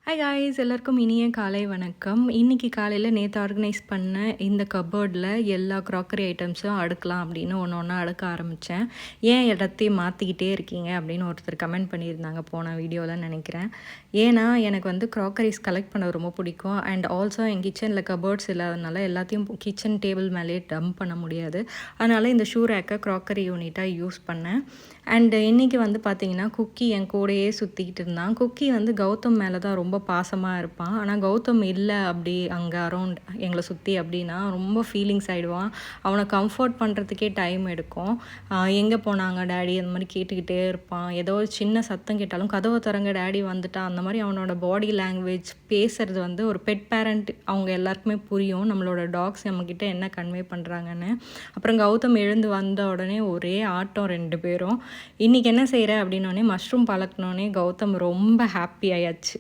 Hi guys, எல்லாருக்கும் இனிய காலை வணக்கம். இன்னைக்கு காலையில் நேற்று ஆர்கனைஸ் பண்ண இந்த கப்போர்டில் எல்லா க்ராக்கரி ஐட்டம்ஸும் அடுக்கலாம் அப்படின்னு ஒன்று ஒன்றா அடுக்க ஆரம்பித்தேன். ஏன் இடத்தையும் மாற்றிக்கிட்டே இருக்கீங்க அப்படின்னு ஒருத்தர் கமெண்ட் பண்ணியிருந்தாங்க போன வீடியோவில் நினைக்கிறேன். ஏன்னா எனக்கு வந்து க்ராக்கரிஸ் கலெக்ட் பண்ண ரொம்ப பிடிக்கும். அண்ட் ஆல்சோ என் கிச்சனில் கப்போர்ட்ஸ் இல்லாதனால எல்லாத்தையும் கிச்சன் டேபிள் மேலேயே டம்ப் பண்ண முடியாது. அதனால் இந்த ஷூ ரேக்கை க்ராக்கரி யூனிட்டாக யூஸ் பண்ணேன். அண்டு இன்றைக்கி வந்து பார்த்திங்கன்னா குக்கி என் கூடையே சுற்றிக்கிட்டு இருந்தான். குக்கி வந்து கௌதம் மேலே தான் ரொம்ப பாசமாக இருப்பான். ஆனால் கௌதம் இல்லை அப்படி அங்கே அரௌண்ட் எங்களை சுற்றி அப்படின்னா ரொம்ப ஃபீலிங்ஸ் ஆகிடுவான். அவனை கம்ஃபர்ட் பண்ணுறதுக்கே டைம் எடுக்கும். எங்கே போனாங்க டேடி அந்த மாதிரி கேட்டுக்கிட்டே இருப்பான். ஏதோ ஒரு சின்ன சத்தம் கேட்டாலும் கதவை திறங்க டேடி வந்துட்டா அந்த மாதிரி அவனோட பாடி லாங்குவேஜ் பேசுகிறது வந்து ஒரு பெட் பேரண்ட் அவங்க எல்லாருக்குமே புரியும் நம்மளோட டாக்ஸ் நம்மக்கிட்ட என்ன கன்வே பண்ணுறாங்கன்னு. அப்புறம் கௌதம் எழுந்து வந்த உடனே ஒரே ஆட்டம் 2 பேரும். இன்றைக்கி என்ன செய்கிற அப்படின்னோடனே மஷ்ரூம் பழக்கினோடனே கௌதம் ரொம்ப ஹாப்பி ஆயாச்சு.